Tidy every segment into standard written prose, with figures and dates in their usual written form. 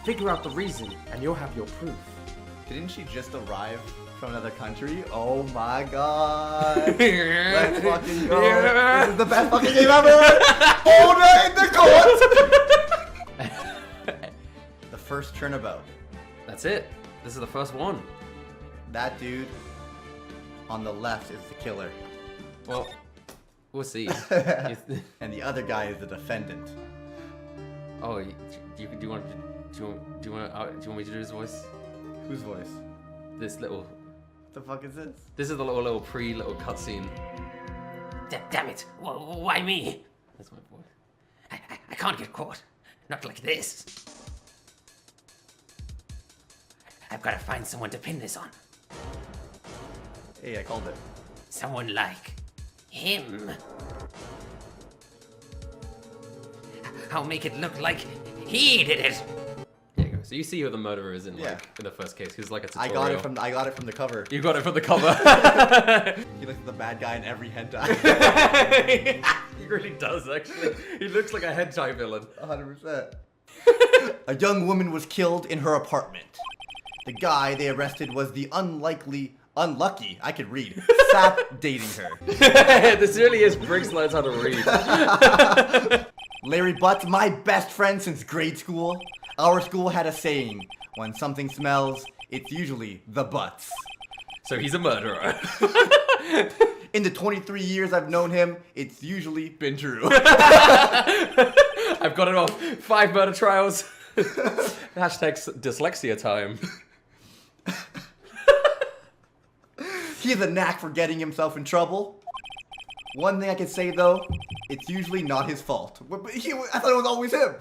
Figure out the reason, and you'll have your proof. Didn't she just arrive from another country? Oh my god. Let's fucking go. Yeah. This is the best fucking game ever. Hold it in the court. The first turnabout. That's it. This is the first one. That dude on the left is the killer. Well, we'll see. And the other guy is the defendant. Oh, do you want me to do his voice? Whose voice? This little. What the fuck is this? This is the little cutscene. Damn it! Why me? That's my voice. I can't get caught. Not like this. I've got to find someone to pin this on. Hey, I called it. Someone like him. I'll make it look like he did it. There you go. So you see who the murderer is in, Yeah. like, in the first case. Who's like a I tutorial. got it from the cover. You got it from the cover. He looks like the bad guy in every hentai. He really does, actually. He looks like a hentai villain. 100%. A young woman was killed in her apartment. The guy they arrested was the unlucky, I could read, sap dating her. This really is Briggs learns how to read. Larry Butts, my best friend since grade school. Our school had a saying, when something smells, it's usually the butts. So he's a murderer. In the 23 years I've known him, it's usually been true. I've got it off. 5 murder trials. Hashtag dyslexia time. He has a knack for getting himself in trouble. One thing I can say though, it's usually not his fault. I thought it was always him.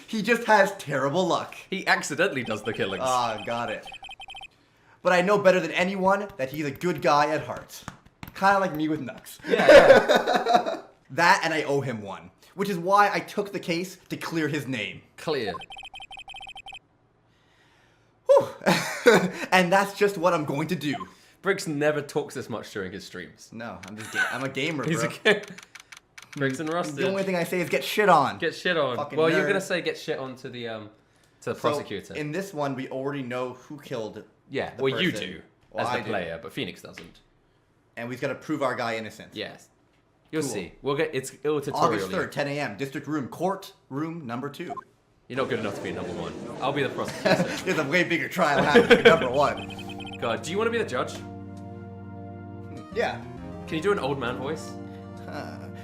He just has terrible luck. He accidentally does the killings. Ah, got it. But I know better than anyone that he's a good guy at heart. Kind of like me with Nux. Yeah. That and I owe him one. Which is why I took the case to clear his name. Clear. Whew. And that's just what I'm going to do. Briggs never talks this much during his streams. No, I'm a gamer, He's bro. a kid. Briggs and Rustage. The only thing I say is get shit on. Get shit on. Fucking Well, nerd. you're gonna say get shit on to the prosecutor. So, in this one, we already know who killed yeah. the Well, you person. do Well, as I the do. player, but Phoenix doesn't. And we've got to prove our guy innocent. Yes. You'll Cool. see. We'll get it'll tutorial. August 3rd, 10 a.m. District Room, Court Room number 2. You're not good enough to be number 1. I'll be the prosecutor. There's a way bigger trial happening number 1. God, do you want to be the judge? Yeah. Can you do an old man voice?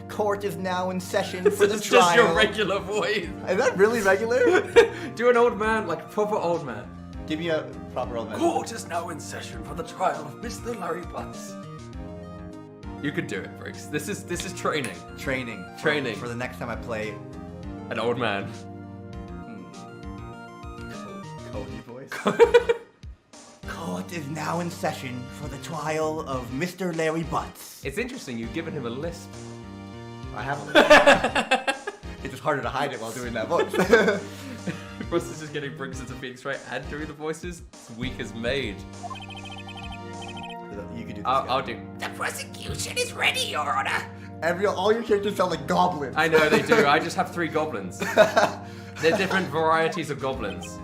Court is now in session So for the it's trial. just your regular voice. Is that really regular? Do an old man, like a proper old man. Give me a proper old man. Court is now in session for the trial of Mr. Larry Butts. You could do it, Briggs. This is training. Training. Training. For the next time I play An old man. Cody voice. Court is now in session for the trial of Mr. Larry Butts. It's interesting, you've given him a lisp. I haven't. It's just harder to hide it while doing that voice. Russ is just getting Briggs into Phoenix Wright and doing the voices. It's weak as made. You could do this. I'll do. The prosecution is ready, Your Honor. All your characters sound like goblins. I know they do. I just have 3 goblins. They're different varieties of goblins.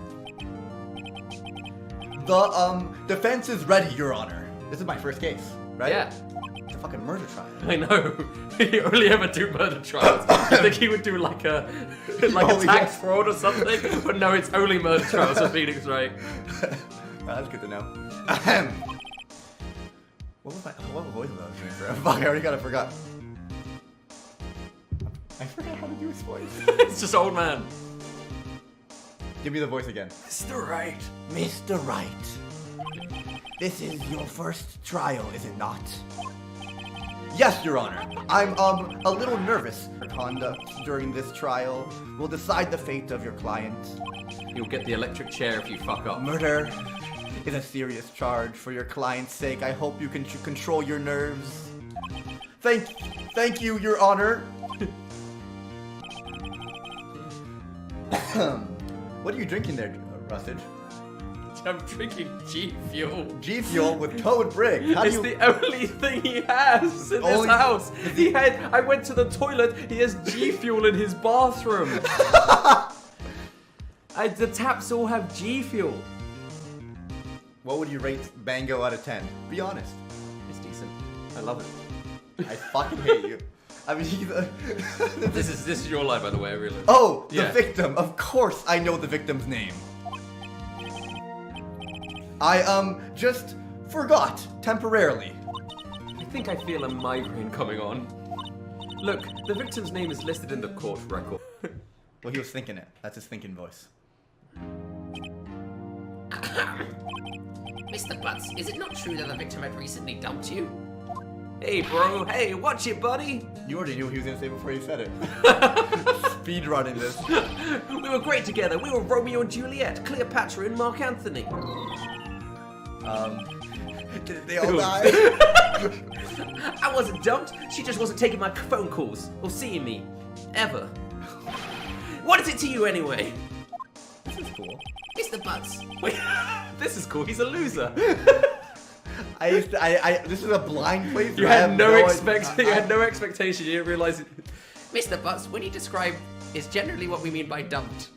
The defense is ready, Your Honor. This is my first case, right? Yeah. It's a fucking murder trial. I know. He only ever do murder trials. I think he would do like a tax yeah. fraud or something. But no, it's only murder trials for Phoenix Wright. That's good to know. What voice was I doing for? Fuck, I already forgot. I forgot how to do his voice. It's just old man. Give me the voice again. Mr. Wright. Mr. Wright, this is your first trial, is it not? Yes, Your Honor. I'm a little nervous. Your conduct during this trial will decide the fate of your client. You'll get the electric chair if you fuck up. Murder is a serious charge. For your client's sake, I hope you can control your nerves. Thank you, Your Honor. What are you drinking there, Rustage? I'm drinking G Fuel. G Fuel with Toad Brig. How do It's you... the only thing he has in this Only- house. I went to the toilet, he has G Fuel in his bathroom. The taps all have G Fuel. What would you rate Mango out of 10? Be honest. It's decent. I love it. I fucking hate you. I mean, This is your lie, by the way. I realize. Oh, the Yeah. victim. Of course, I know the victim's name. I just forgot temporarily. I think I feel a migraine coming on. Look, the victim's name is listed in the court record. Well, he was thinking it. That's his thinking voice. Mr. Butts, is it not true that the victim had recently dumped you? Hey, bro. Hey, watch it, buddy. You already knew what he was gonna say before you said it. Speed running this. We were great together. We were Romeo and Juliet, Cleopatra and Mark Anthony. Did they all Dude. die? I wasn't dumped. She just wasn't taking my phone calls or seeing me. Ever. What is it to you anyway? This is cool. Mr. Butts, Wait, this is cool. He's a loser. This is a blind playthrough. You I had have no idea. expectation. You had no expectation. You didn't realize it. Mr. Butts, when you describe is generally what we mean by dumped.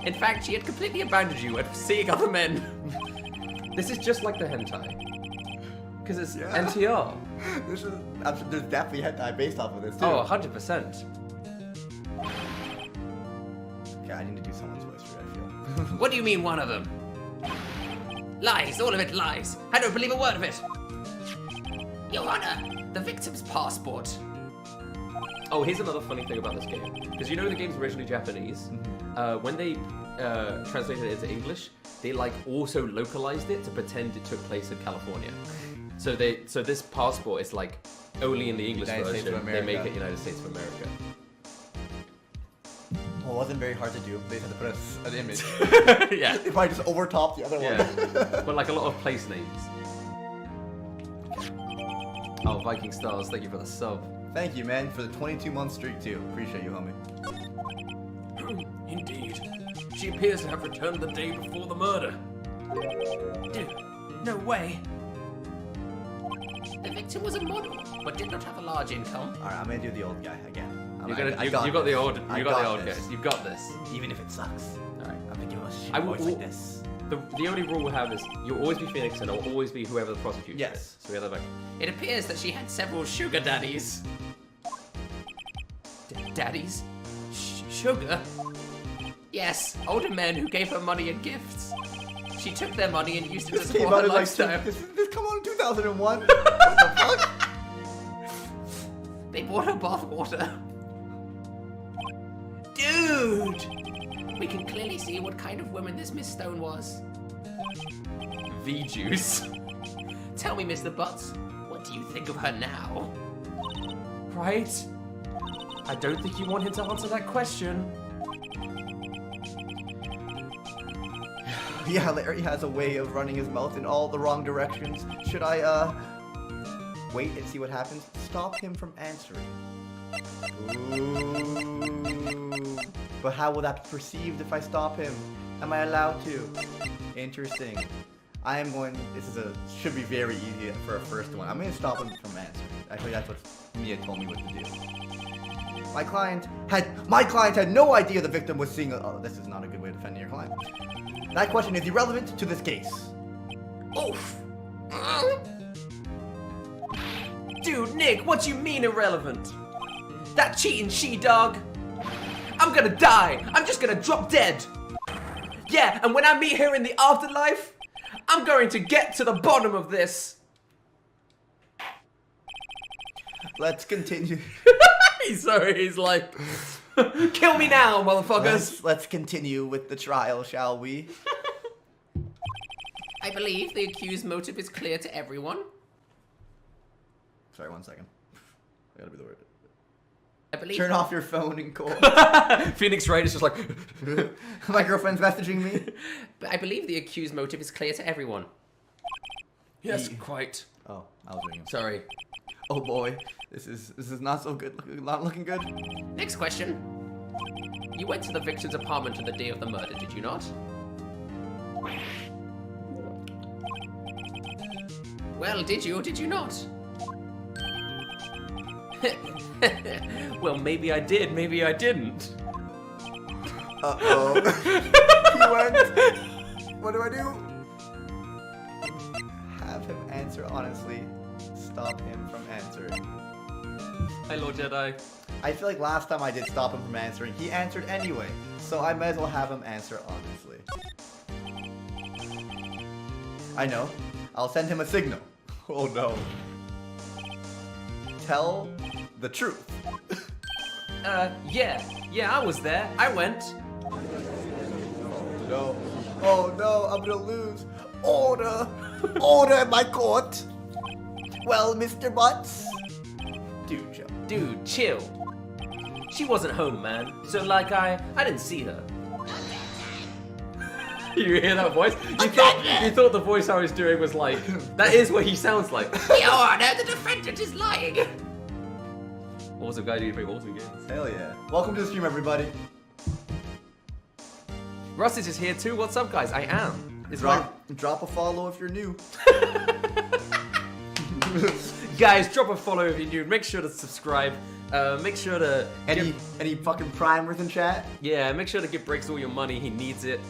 In fact, she had completely abandoned you and was seeing other men. This is just like the hentai. Because it's Yeah. NTR. There's definitely hentai based off of this too. Oh, 100%. Okay, I need to do someone's voice for it, I feel. What do you mean one of them? Lies, all of it lies. I don't believe a word of it. Your Honor, the victim's passport. Oh, here's another funny thing about this game. Because you know the game's originally Japanese. When they translated it into English, they like also localized it to pretend it took place in California. So this passport is like only in the English United States version. of They make America. it United States of America. Well, it wasn't very hard to do. They just had to put an image. Yeah. If I just overtop the other Yeah. one. But like a lot of place names. Oh, Viking Stars, thank you for the sub. Thank you, man, for the 22-month streak too. Appreciate you, homie. Indeed. She appears to have returned the day before the murder. Dude, no way. The victim was a model, but did not have a large income. All right, I'm gonna do the old guy again. You I got the this. old. I You got the old this. guys. You got this. Even if it sucks. All right. I'm gonna give him a shit I will- voice like this. The only rule we'll have is you'll always be Phoenix and it'll always be whoever the prosecutor Yes. is. So we have that back. It appears that she had several sugar daddies. Daddies? Sugar? Yes, older men who gave her money and gifts. She took their money and used it to This came support out her in like lifestyle. this come out in 2001. What the fuck? They bought her bath water. Dude! We can clearly see what kind of woman this Miss Stone was. V-Juice. Tell me, Mr. Butts, what do you think of her now? Right? I don't think you want him to answer that question. Yeah, Larry has a way of running his mouth in all the wrong directions. Should I, wait and see what happens? Stop him from answering. Ooh. But how will that be perceived if I stop him? Am I allowed to? Interesting. I am going, should be very easy for a first one. I'm going to stop him from answering. Actually, that's what Mia told me what to do. My client had no idea the victim was seeing oh, this is not a good way of defending your client. That question is irrelevant to this case. Oof! Dude, Nick, what do you mean irrelevant? That cheating she-dog. I'm gonna die. I'm just gonna drop dead. Yeah, and when I meet her in the afterlife, I'm going to get to the bottom of this. Let's continue. He's sorry, he's like, kill me now, motherfuckers. Let's continue with the trial, shall we? I believe the accused's motive is clear to everyone. Sorry, 1 second. I gotta be the word. I believe. Turn off your phone and call. Phoenix Wright is just like, My girlfriend's messaging me. But I believe the accused's motive is clear to everyone. yes, quite. Oh, I was ringing. Sorry. Oh boy, this is not so good. Not looking good. Next question. You went to the victim's apartment on the day of the murder, did you not? Well, did you or did you not? Well, maybe I did, maybe I didn't. Uh-oh. He went. What do I do? Have him answer honestly. Stop him from answering. Hi, Lord Jedi. I feel like last time I did stop him from answering, he answered anyway. So I might as well have him answer honestly. I know. I'll send him a signal. Oh no. Tell the truth. Yeah, I was there. I went. No. Oh no, I'm gonna lose. Order! Order in my court! Well, Mr. Butts? Dude, Joe. Dude, chill. She wasn't home, man. So, like, I didn't see her. You hear that voice? You thought the voice I was doing was like, that is what he sounds like. Your Honor, the defendant is lying. Awesome guy, you play awesome games. Hell yeah. Welcome to the stream, everybody. Rustage is here too. What's up, guys? I am. Drop a follow if you're new. Guys, drop a follow if you're new. Make sure to subscribe. Make sure to Any fucking primers in chat? yeah. Make sure to give Briggs all your money. He needs it.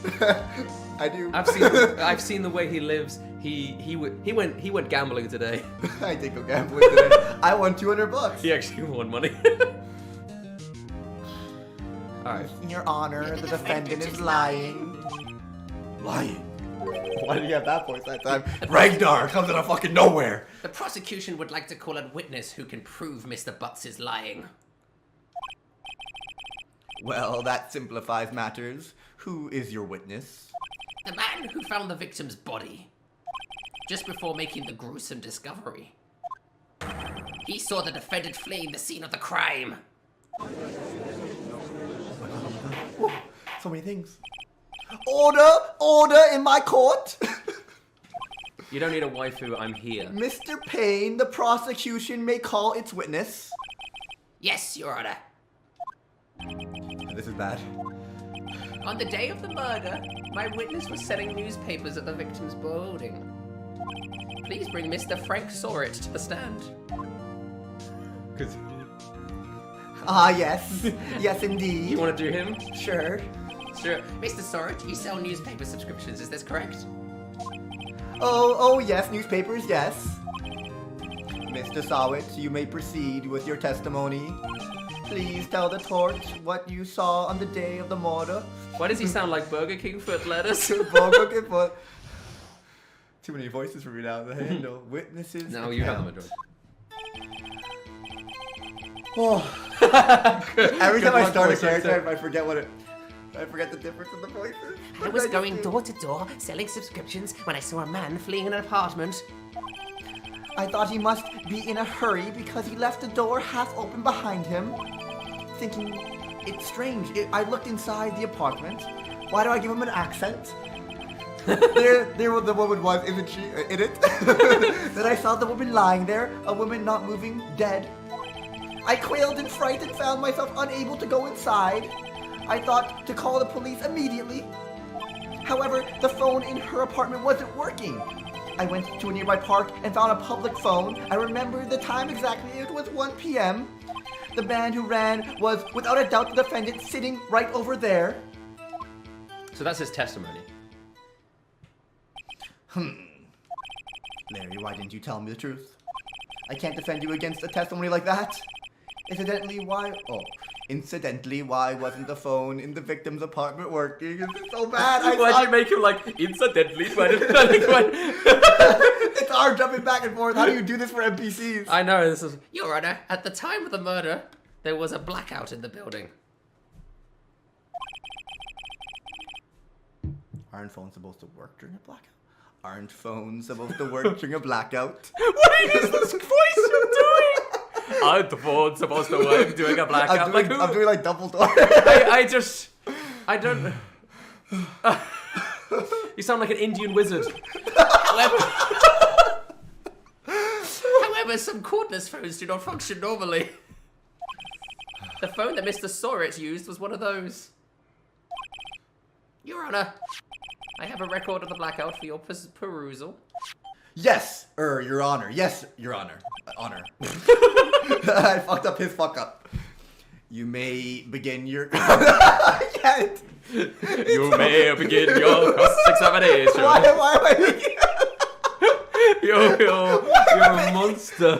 I do. I've seen the way he lives. He went gambling today. I did go gambling today. I won $200. He actually won money. All right. Your Honor, the defendant is lying. Lying? Why did you have that voice that time? Ragnar comes out of fucking nowhere. The prosecution would like to call a witness who can prove Mr. Butts is lying. Well, that simplifies matters. Who is your witness? The man who found the victim's body just before making the gruesome discovery. He saw the defendant fleeing the scene of the crime. So many things. Order! Order in my court! You don't need a waifu. I'm here. Mr. Payne, the prosecution may call its witness. Yes, Your Honor. This is bad. On the day of the murder, my witness was selling newspapers at the victim's building. Please bring Mr. Frank Sorrett to the stand. Ah, yes. Yes, indeed. You want to do him? Sure. Sure. Mr. Sorrett, you sell newspaper subscriptions, is this correct? Oh, yes, newspapers, yes. Mr. Sawit, you may proceed with your testimony. Please tell the court what you saw on the day of the murder. Why does he sound like Burger King foot lettuce? Too many voices for me now to handle. Witnesses. No, you have the majority. Oh. Every time I start a character, I forget the difference in the voices. I was going door to door selling subscriptions when I saw a man fleeing an apartment. I thought he must be in a hurry because he left the door half open behind him. Thinking, it's strange. I looked inside the apartment. Why do I give him an accent? there the woman was, isn't she? In it? Then I saw the woman lying there, a woman not moving, dead. I quailed in fright and found myself unable to go inside. I thought to call the police immediately. However, the phone in her apartment wasn't working. I went to a nearby park and found a public phone. I remember the time exactly. It was 1 p.m. The man who ran was, without a doubt, the defendant sitting right over there. So that's his testimony. Larry, why didn't you tell me the truth? I can't defend you against a testimony like that. Incidentally, why wasn't the phone in the victim's apartment working? This is so bad. Why'd you make him like, incidentally? It's hard jumping back and forth. How do you do this for NPCs? I know, this is... Your Honor, at the time of the murder, there was a blackout in the building. Aren't phones supposed to work during a blackout? Aren't phones supposed to work during a blackout? What is this voice you're doing? Aren't the phones supposed to work doing a blackout? I'm doing like Dumbledore. I don't... You sound like an Indian wizard. However, some cordless phones do not function normally. The phone that Mr. Sorrett used was one of those. Your Honor, I have a record of the blackout for your perusal. Yes, Your Honor. Yes, Your Honor. Honor. I fucked up his fuck up. You may begin your... I can't. You may begin your cross-examination. Why am I... You're a monster.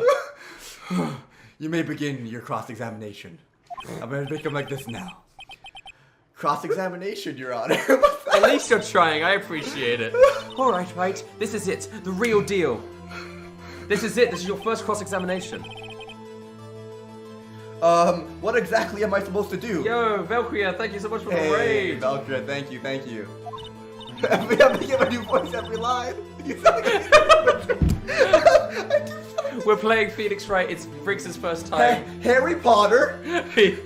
You may begin your cross-examination. I'm going to make him like this now. Cross-examination, Your Honor. At least you're trying. I appreciate it. All right, right. This is it. The real deal. This is it. This is your first cross-examination. What exactly am I supposed to do? Yo, Valkyria, thank you so much for the Hey, raid. Valkyria, thank you. We have to give a new voice every line. We're playing Phoenix Wright. It's Briggs' first time. Harry Potter, He-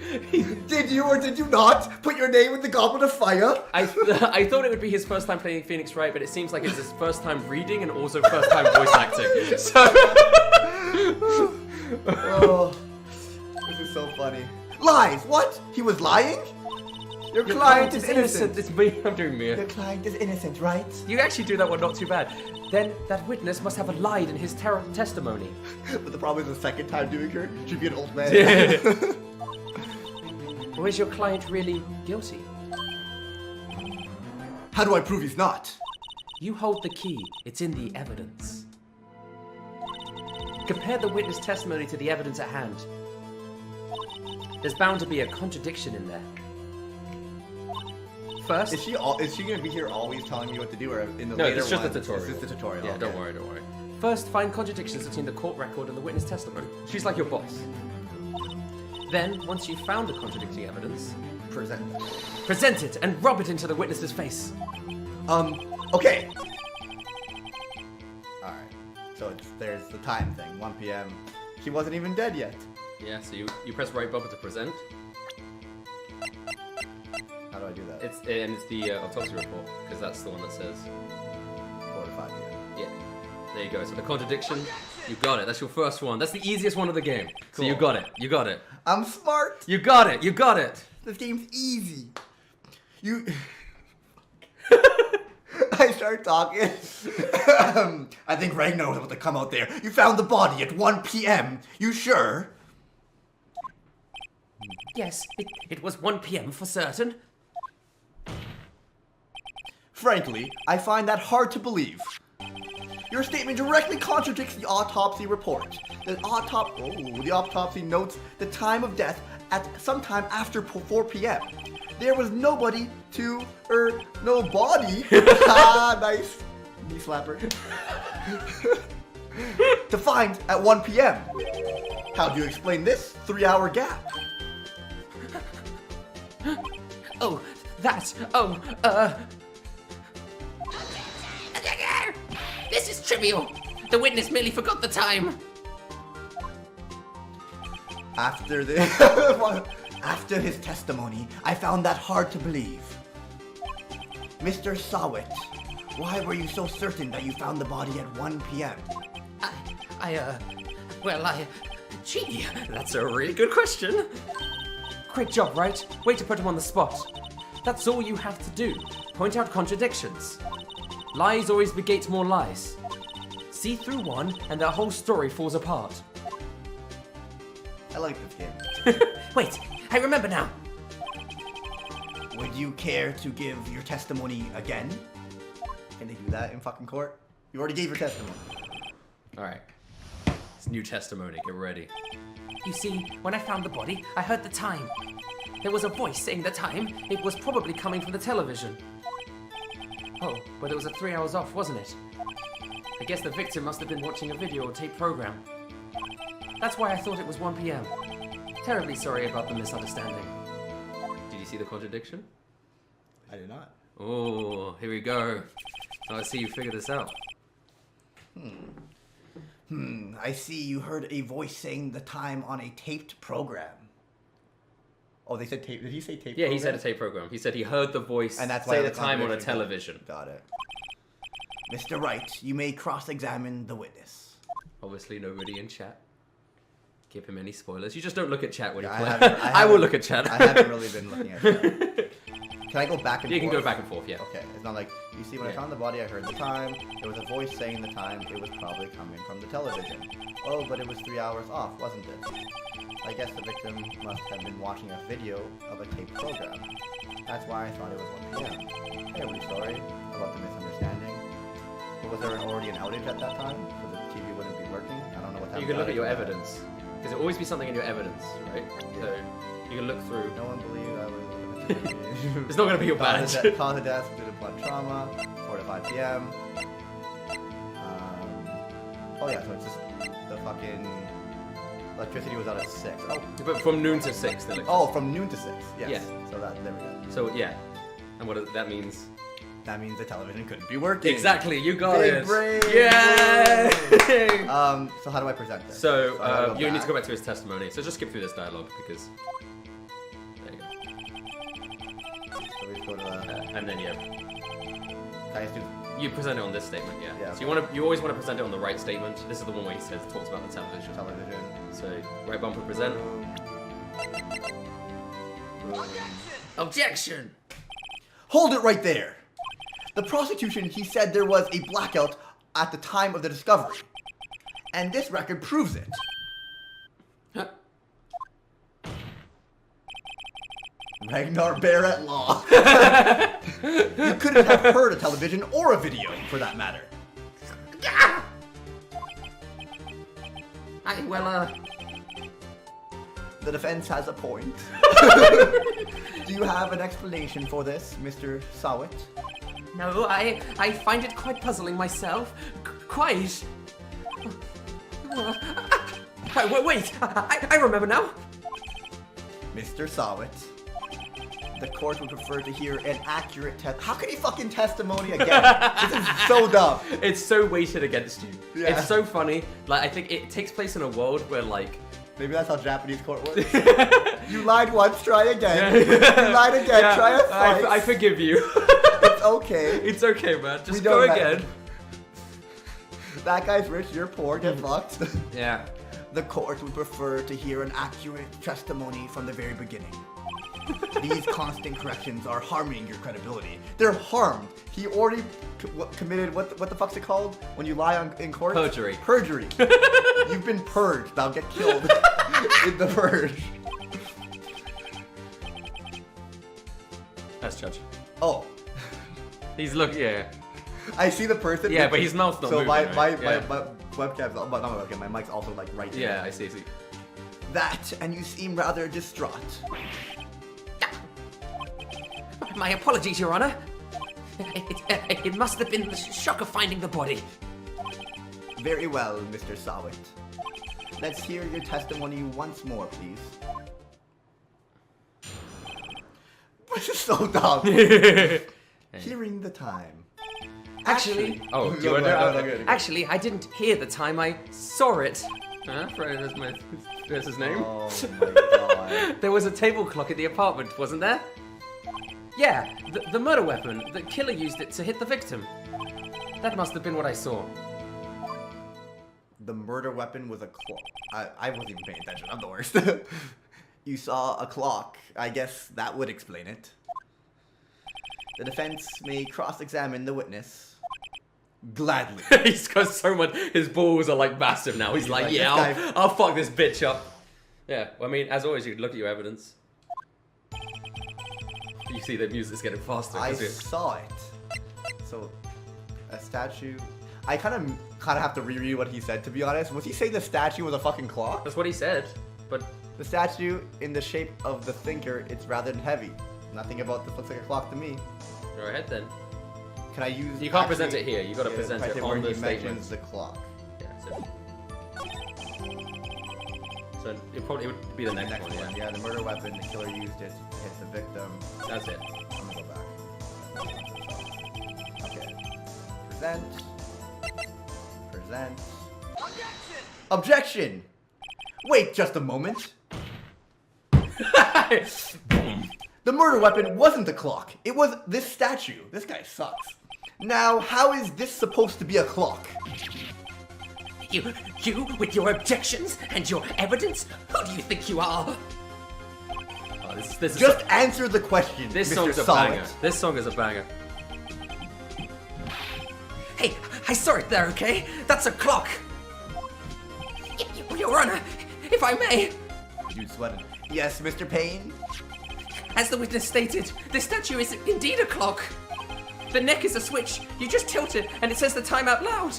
did you or did you not put your name in the Goblet of Fire? I thought it would be his first time playing Phoenix Wright, but it seems like it's his first time reading and also first time voice acting. So. Oh, this is so funny. Lies! What? He was lying? Your client is innocent. It's me. I'm doing me. Your client is innocent, right? You actually do that one not too bad. Then that witness must have lied in his testimony. But the problem is the second time doing her, she'd be an old man. Or is your client really guilty? How do I prove he's not? You hold the key. It's in the evidence. Compare the witness testimony to the evidence at hand. There's bound to be a contradiction in there. First, Is she gonna be here always telling me what to do, or in the no, later it's just ones, the tutorial. It's just the tutorial. Yeah, okay. don't worry. First, find contradictions between the court record and the witness testimony. She's like your boss. Then, once you've found the contradicting evidence, present it and rub it into the witness's face. Okay. Alright. So there's the time thing, 1 p.m. She wasn't even dead yet. Yeah, so you press right button to present. How do I do that? It's the autopsy report, because that's the one that says 4 to 5 p.m. yeah. There you go. So the contradiction, you got it. That's your first one. That's the easiest one of the game. So you Cool. got it. I'm smart. You got it. This game's easy. I start talking. I think Ragnar was able to come out there. You found the body at 1 p.m. You sure? Yes, it was 1 p.m. for certain. Frankly, I find that hard to believe. Your statement directly contradicts the autopsy report. The autopsy notes the time of death at sometime after 4 p.m. There was nobody no body. Ah, nice. Knee slapper. To find at 1 p.m. How do you explain this 3-hour gap? This is trivial. The witness merely forgot the time. After his testimony, I found that hard to believe. Mr. Sawit, why were you so certain that you found the body at 1 p.m.? Gee, That's a really good question. Great job, right? Way to put him on the spot. That's all you have to do. Point out contradictions. Lies always beget more lies. See through one, and the whole story falls apart. I like this game. wait, I remember now. Would you care to give your testimony again? Can they do that in fucking court? You already gave your testimony. Alright. It's new testimony. Get ready. You see, when I found the body, I heard the time. There was a voice saying the time. It was probably coming from the television. Oh, but it was 3 hours off, wasn't it? I guess the victim must have been watching a video or tape program. That's why I thought it was 1 p.m. Terribly sorry about the misunderstanding. Did you see the contradiction? I did not. Oh, here we go. Now I see you figure this out. I see you heard a voice saying the time on a taped program. Oh, they said tape. Did he say tape Yeah, program? he said a tape program. He said he heard the voice And that's why say the the time on a contradiction- television. Got it. Mr. Wright, you may cross-examine the witness. Obviously, nobody in chat. Give him any spoilers. You just don't look at chat when you Yeah, play. I I will look at chat. I haven't really been looking at that. Can I go back and forth? You can go back and forth, yeah. Okay, it's not like, you see, when I found the body, I heard the time. There was a voice saying the time. It was probably coming from the television. Oh, but it was 3 hours off, wasn't it? I guess the victim must have been watching a video of a taped program. That's why I thought it was 1 p.m. Hey, are we sorry about the misunderstanding? But was there already an outage at that time? So the TV wouldn't be working? I don't know what that You can look at your evidence. Because there'll always be something in your evidence, right? Yeah. So you can look through. No one believed I was... It's not going to be your badge. Cause of death due to blood trauma, 4 to 5 p.m. Oh yeah, so it's just the fucking... Electricity was out at 6. Oh, But from noon to 6. The oh, from noon to 6. Yes. Yeah. So that, there we go. So yeah. And what that means? That means the television couldn't be working. Exactly, you got Big it. brain. Yay! So how do I present this? So I gotta go you need to back. go back to his testimony. So just skip through this dialogue because there you go. So we just go to the... And then yeah, Can I just do... you present it on this statement. Yeah. Yeah. So you always want to present it on the right statement. This is the one where he talks about the television. television? So right bumper present. Objection! Hold it right there! The prosecution, he said there was a blackout at the time of the discovery. And this record proves it. Ragnar Bear at law. You couldn't have heard a television or a video, for that matter. The defense has a point. Do you have an explanation for this, Mr. Sawit? No, I find it quite puzzling myself. Quite. Wait, I remember now. Mr. Sawit, the court would prefer to hear an accurate test. How can he fucking testimony again? This is so dumb. It's so weighted against you. Yeah. It's so funny. Like I think it takes place in a world where like Maybe that's how Japanese court works. You lied once, try again. You lied again, yeah, try it twice. I forgive you. It's okay. It's okay, man. We Just don't go let- again. That guy's rich, you're poor, get fucked. Yeah. The court would prefer to hear an accurate testimony from the very beginning. These constant corrections are harming your credibility. They're harmed. He already committed, what the fuck's it called? When you lie in court? Perjury. Perjury. You've been purged. Thou get killed in the purge. That's Judge. Oh. He's looking. Yeah. I see the person. Yeah, but his mouth's not so moving. my right? my Yeah. webcam's, not my webcam, my mic's also like right Yeah, there. I see. That, and you seem rather distraught. My apologies, Your Honor. It must have been the shock of finding the body. Very well, Mr. Sawit. Let's hear your testimony once more, please. This is so dumb. Hearing the time. Actually, Oh, do you want to? Actually, I didn't hear the time. I saw it. Huh? That's his name. Oh my god. There was a table clock at the apartment, wasn't there? Yeah, the murder weapon. The killer used it to hit the victim. That must have been what I saw. The murder weapon was a clock. I wasn't even paying attention. I'm the worst. You saw a clock. I guess that would explain it. The defense may cross-examine the witness. Gladly. He's got so much. His balls are like massive now. He's like, like, yeah, this I'll fuck this bitch up. Yeah, well, I mean, as always, you look at your evidence. You see the music's getting faster. I 'cause it- saw it. So, a statue. I kind of have to reread what he said, to be honest. Was he saying the statue was a fucking clock? That's what he said. But The statue, in the shape of the thinker, it's rather heavy. Nothing about this looks like a clock to me. go ahead then. Can I use? You can't present it here. You got to yeah, present I it think on where the he statement. mentions the clock. Yeah, so it probably would be the next, Next one. one, Yeah, yeah, the murder weapon, the killer used it to hit the victim. that's it. I'm gonna go back. Okay. Present. Present. Objection! Wait just a moment. The murder weapon wasn't the clock. It was this statue. This guy sucks. Now, how is this supposed to be a clock? You with your objections and your evidence? Who do you think you are? Oh, this is Just answer the question, this Mr. song's a Solid. banger. This song is a banger. Hey, I saw it there, okay? That's a clock. Your Honor, if I may. You sweated. Yes, Mr. Payne? As the witness stated, this statue is indeed a clock. The neck is a switch. You just tilt it, and it says the time out loud.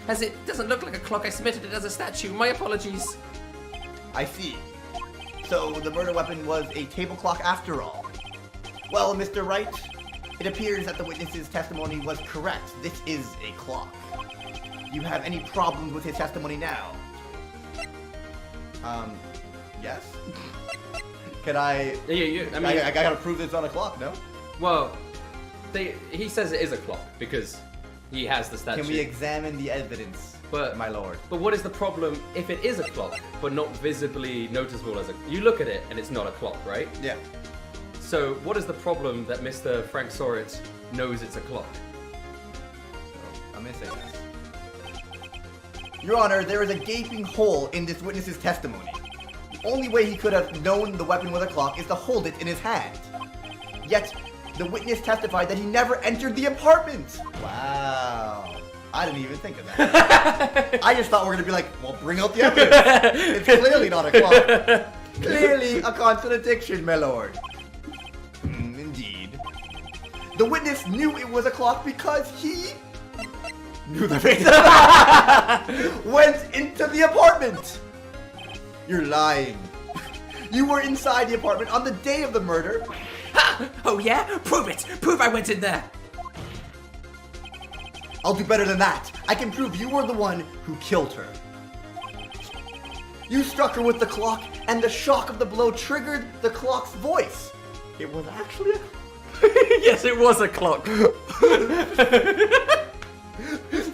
As it doesn't look like a clock, I submitted it as a statue. My apologies. I see. So the murder weapon was a table clock after all. Well, Mr. Wright, it appears that the witness's testimony was correct. This is a clock. You have any problems with his testimony now? Yes? Can I... Yeah, I mean... I gotta prove this on a clock, no? Well, he says it is a clock because he has the statue. Can we examine the evidence, my lord? But what is the problem if it is a clock, but not visibly noticeable as a... You look at it and it's not a clock, right? Yeah. So what is the problem that Mr. Frank Soritz knows it's a clock? I'm gonna say this. Your Honor, there is a gaping hole in this witness's testimony. The only way he could have known the weapon was a clock is to hold it in his hand. Yet, the witness testified that he never entered the apartment. Wow. I didn't even think of that. I just thought we were gonna be like, well, bring out the evidence. It's clearly not a clock. Clearly a contradiction, my lord. Indeed. The witness knew it was a clock because he knew the victim went into the apartment. You're lying. You were inside the apartment on the day of the murder. Ha! Oh yeah? Prove it! Prove I went in there! I'll do better than that. I can prove you were the one who killed her. You struck her with the clock, and the shock of the blow triggered the clock's voice. It was actually a... Yes, it was a clock. So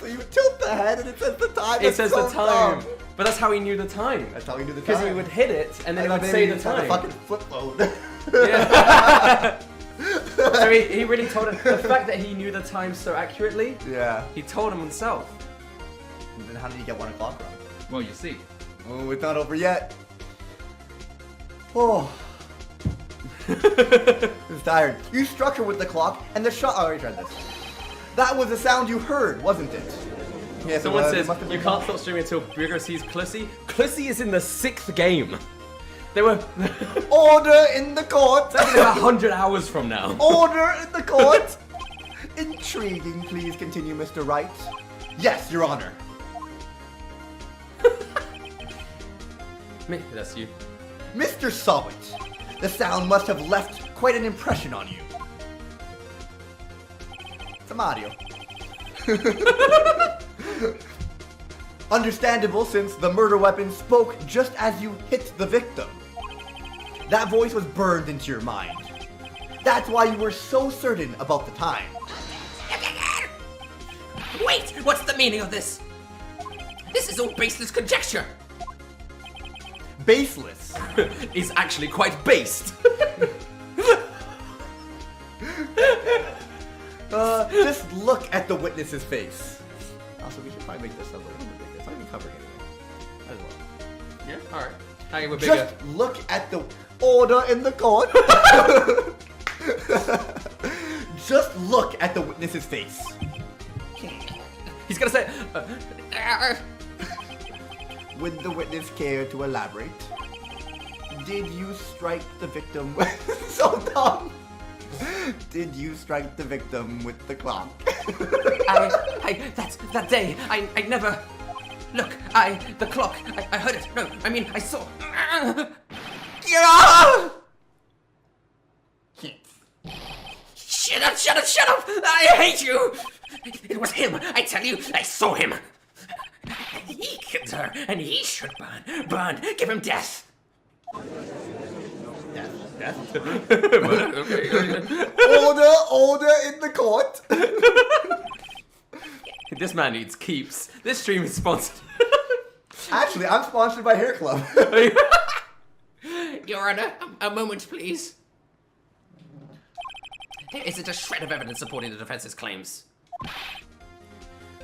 you tilt the head and it says the time. It says the so time. dumb. But that's how he knew the time. That's how he knew the time. Because he would hit it and then he would maybe say he the just had time. a fucking flip phone. Yeah. So he really told him. The fact that he knew the time so accurately, Yeah. he told him himself. And then how did you get 1 o'clock wrong? Well, you see. Oh, it's not over yet. Oh. I'm tired. You struck her with the clock, and the shot. Oh, I already tried this. That was the sound you heard, wasn't it? Yes, Someone it says, must have you been can't stop streaming until Bigger sees Clussy. Clussy is in the 6th game. They were... Order in the court. That's about 100 hours from now. Order in the court. Intriguing. Please continue, Mr. Wright. Yes, Your Honor. Me, that's you. Mr. Solid, the sound must have left quite an impression on you. It's a Mario. Understandable, since the murder weapon spoke just as you hit the victim. That voice was burned into your mind. That's why you were so certain about the time. Wait! What's the meaning of this? This is all baseless conjecture! Baseless. Is actually quite based. Just look at the witness's face. Also, we should probably make this a little bit bigger. It's not even covering anything. As well. Yeah, alright. Hang we're bigger. Just look at the order in the court. Just look at the witness's face. He's gonna say... Would the witness care to elaborate? Did you strike the victim with... So dumb. Did you strike the victim with the clock? That day, I never... Look, the clock, I heard it. No, I mean, I saw... Shut up, shut up, shut up! I hate you! It was him, I tell you, I saw him. He killed her, and he should burn. Burn, give him death. Death. Okay. Order in the court. This man needs keeps. This stream is sponsored. Actually, I'm sponsored by Hair Club. Your Honor, a moment, please. Is it a shred of evidence supporting the defense's claims?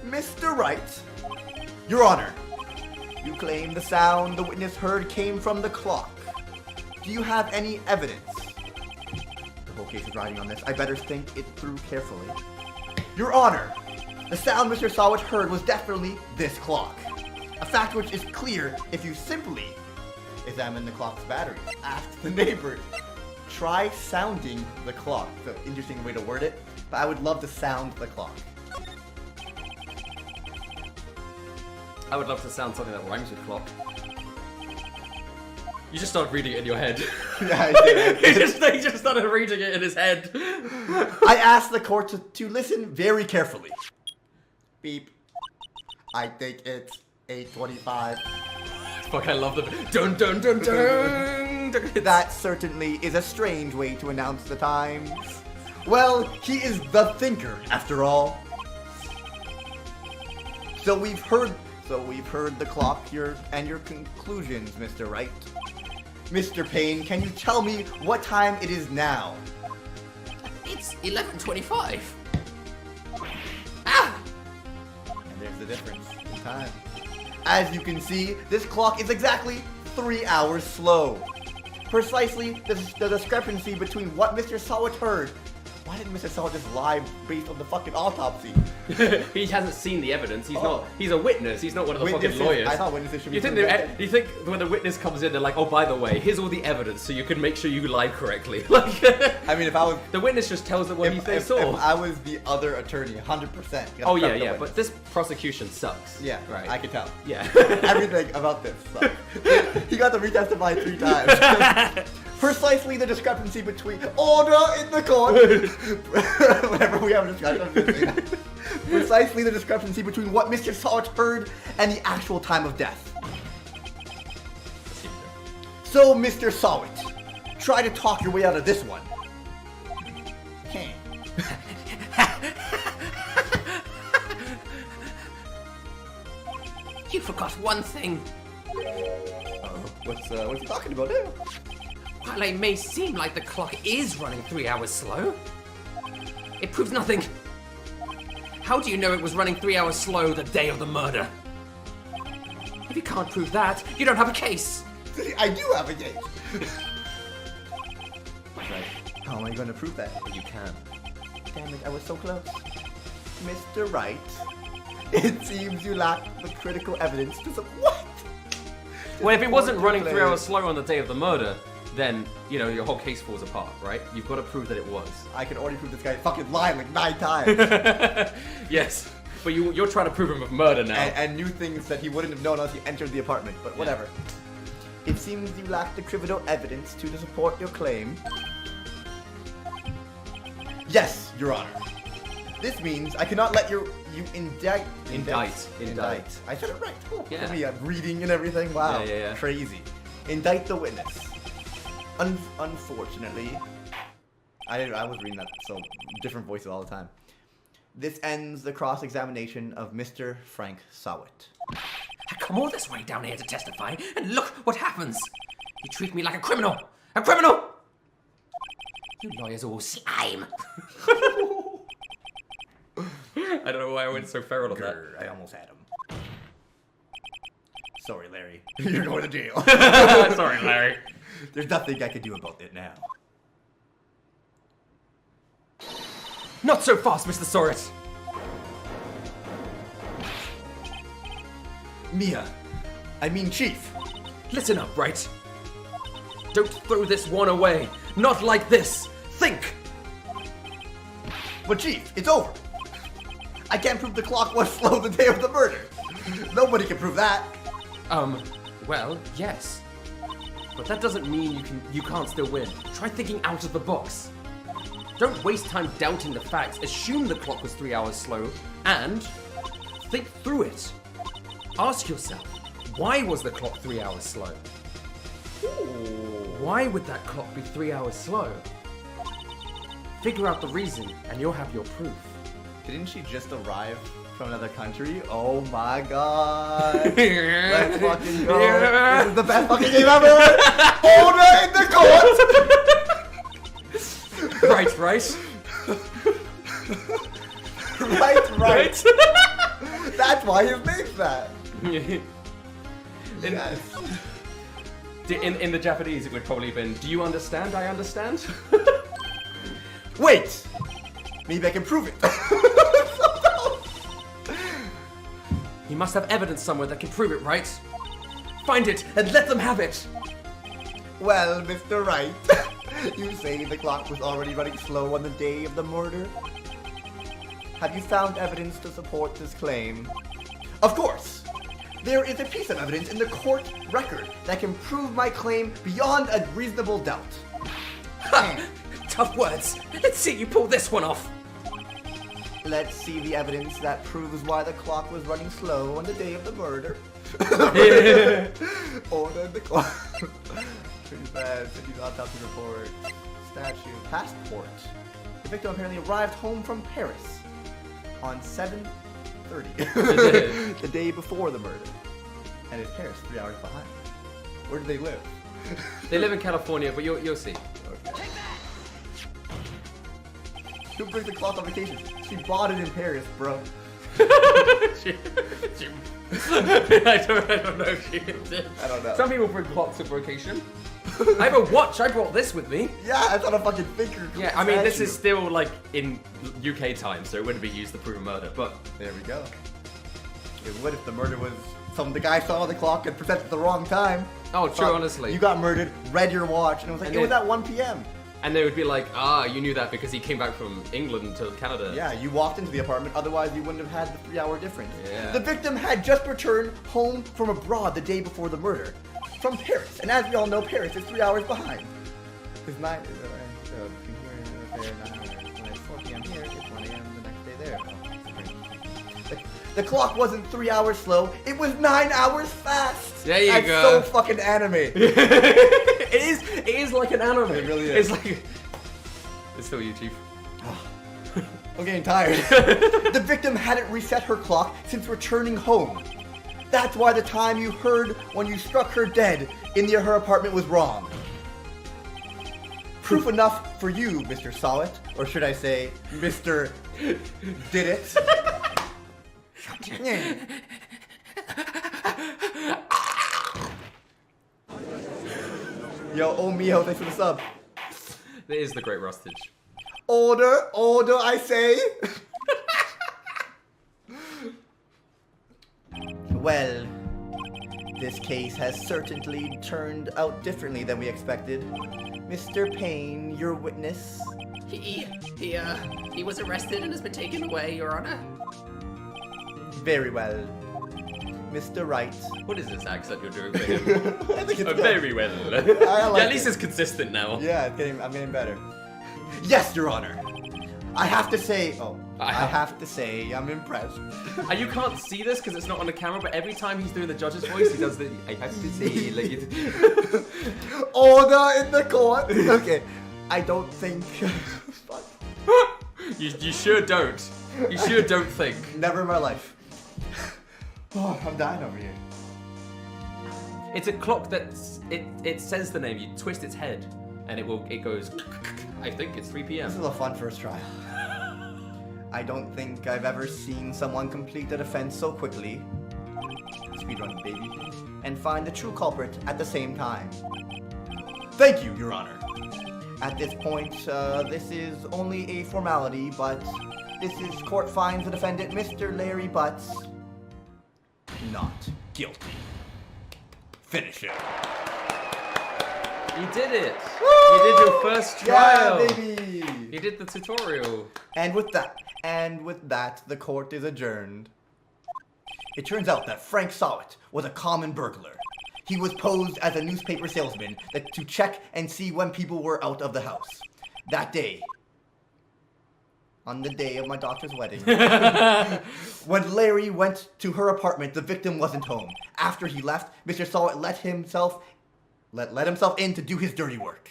Mr. Wright, Your Honor, you claim the sound the witness heard came from the clock. Do you have any evidence? The whole case is riding on this. I better think it through carefully. Your Honor, the sound Mr. Sawit heard was definitely this clock. A fact which is clear if you simply examine the clock's batteries. Ask the neighbor. Try sounding the clock. It's an interesting way to word it, but I would love to sound the clock. I would love to sound something that rhymes with clock. You just started reading it in your head. Yeah, I did. he just started reading it in his head. I asked the court to listen very carefully. Beep. I think it's 8:25. Fuck, I love the dun dun dun dun. That certainly is a strange way to announce the time. Well, he is the thinker, after all. So we've heard the clock and your conclusions, Mr. Wright. Mr. Payne, can you tell me what time it is now? It's 11:25. Ah! And there's the difference in time. As you can see, this clock is exactly 3 hours slow. Precisely the discrepancy between what Mr. Sawit heard. Why didn't Mr. Sawit just lie based on the fucking autopsy? He hasn't seen the evidence. He's a witness. He's not one of the Witnesses, fucking lawyers. I thought witnesses should be. You think when the witness comes in, they're like, oh, by the way, here's all the evidence, so you can make sure you lie correctly. Like, I mean, if I was the witness just tells them what he saw. If I was the other attorney, 100%. Oh yeah, but this prosecution sucks. Yeah, right. I can tell. Yeah. Everything about this sucks. He got to retestify 3 times. Precisely the discrepancy between order in the court. Whenever we have a discussion, precisely the discrepancy between what Mr. Sawit heard and the actual time of death. So, Mr. Sawit, try to talk your way out of this one. You forgot one thing. What's he talking about now? While it may seem like the clock is running 3 hours slow, it proves nothing. How do you know it was running 3 hours slow the day of the murder? If you can't prove that, you don't have a case. I do have a case. Right. How am I going to prove that? You can. Damn it, I was so close. Mr. Wright, it seems you lack the critical evidence to what? Well, if it wasn't running 3 hours slow on the day of the murder, then, you know, your whole case falls apart, right? You've got to prove that it was. I can already prove this guy fucking lied like 9 times. Yes, but you're trying to prove him of murder now. And knew things that he wouldn't have known unless he entered the apartment, but whatever. It seems you lack the criminal evidence to support your claim. Yes, Your Honor. This means I cannot let you indict. I said it right. Oh, yeah. Look at me, I'm reading and everything. Wow, yeah. Crazy. Indict the witness. Unfortunately, I was reading that so different voices all the time. This ends the cross-examination of Mr. Frank Sawit. I come all this way down here to testify, and look what happens. You treat me like a criminal. A criminal! You lawyers are all slime. I don't know why I went so feral on that. I almost had him. Sorry, Larry. You're going to jail. Sorry, Larry. There's nothing I can do about it now. Not so fast, Mr. Sorit. Chief. Listen up, Wright. Don't throw this one away. Not like this. Think. But Chief, it's over. I can't prove the clock was slow the day of the murder. Nobody can prove that. Well, yes. But that doesn't mean you can't still win. Try thinking out of the box. Don't waste time doubting the facts. Assume the clock was 3 hours slow, and think through it. Ask yourself, why was the clock 3 hours slow? Why would that clock be 3 hours slow? Figure out the reason, and you'll have your proof. Didn't she just arrive from another country? Oh my god. Let's fucking go. Yeah. This is the best fucking game ever. Order in the court. Right. Right. That's why his name's that. Yes. In the Japanese, it would probably have been, do you understand? I understand? Wait! Maybe I can prove it. You must have evidence somewhere that can prove it, right? Find it and let them have it! Well, Mr. Wright, you say the clock was already running slow on the day of the murder? Have you found evidence to support this claim? Of course! There is a piece of evidence in the court record that can prove my claim beyond a reasonable doubt. Ha! Tough words. Let's see you pull this one off. Let's see the evidence that proves why the clock was running slow on the day of the murder. Order the clock. Pretty bad. City's autopsy report. Statue. Passport. The victim apparently arrived home from Paris on 7:30, the day before the murder. And is Paris 3 hours behind? Where do they live? They live in California, but you'll see. Okay. Who brings the clock on vacation? She bought it in Paris, bro. I don't know if she did. I don't know. Some people bring clocks on vacation. I have a watch. I brought this with me. Yeah, it's on a fucking finger. Yeah, I mean, this is still like in UK time, so it wouldn't be used to prove a murder. But there we go. It would if the murder was the guy saw the clock and presented the wrong time. oh, true, Thought honestly. You got murdered, read your watch, and it was like, And it was then- at 1 p.m. And they would be like, you knew that because he came back from England to Canada. Yeah, you walked into the apartment, otherwise you wouldn't have had the 3-hour difference. Yeah. The victim had just returned home from abroad the day before the murder, from Paris, and as we all know, Paris is 3 hours behind. It's 9, here, 9 hours. When it's 4 p.m. here, it's 1 a.m. the next day there. The clock wasn't 3 hours slow, it was 9 hours fast! There you That's go. so fucking anime. It is like an anime. It really is. It's like... It's still you, Chief. I'm getting tired. The victim hadn't reset her clock since returning home. That's why the time you heard when you struck her dead in her apartment was wrong. Proof enough for you, Mr. Saw It, or should I say, Mr. Did It. Yo, oh mio, thanks for the sub. It is the Great Rustage. Order, I say. Well, this case has certainly turned out differently than we expected. Mr. Payne, your witness. He was arrested and has been taken away, Your Honor. Very well. Mr. Wright. What is this accent you're doing for him? I think it's good. Very well. I like yeah, at least it. it's consistent now. Yeah, I'm getting better. Yes, Your Honor. I have to say, I'm impressed. And you can't see this because it's not on the camera, but every time he's doing the judge's voice, he does the, I have to say, like it. Order in the court. Okay, I don't think. Fuck. You sure don't. You sure don't think. Never in my life. Oh, I'm dying over here. It's a clock it says the name. You twist its head, and it goes. I think it's 3 p.m. This is a fun first trial. I don't think I've ever seen someone complete a defense so quickly. Speedrun, baby. And find the true culprit at the same time. Thank you, Your Honor. At this point, this is only a formality, but this is court finds the defendant, Mr. Larry Butts, not guilty. Finish him. You did it. Woo! You did your first trial. Yeah, baby. You did the tutorial. And with that, the court is adjourned. It turns out that Frank Sawit was a common burglar. He was posed as a newspaper salesman to check and see when people were out of the house. That day, on the day of my daughter's wedding, when Larry went to her apartment, the victim wasn't home. After he left, Mr. Sawit let himself in to do his dirty work.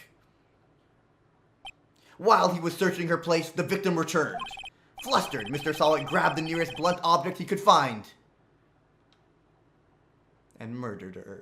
While he was searching her place, the victim returned. Flustered, Mr. Sawit grabbed the nearest blunt object he could find and murdered her.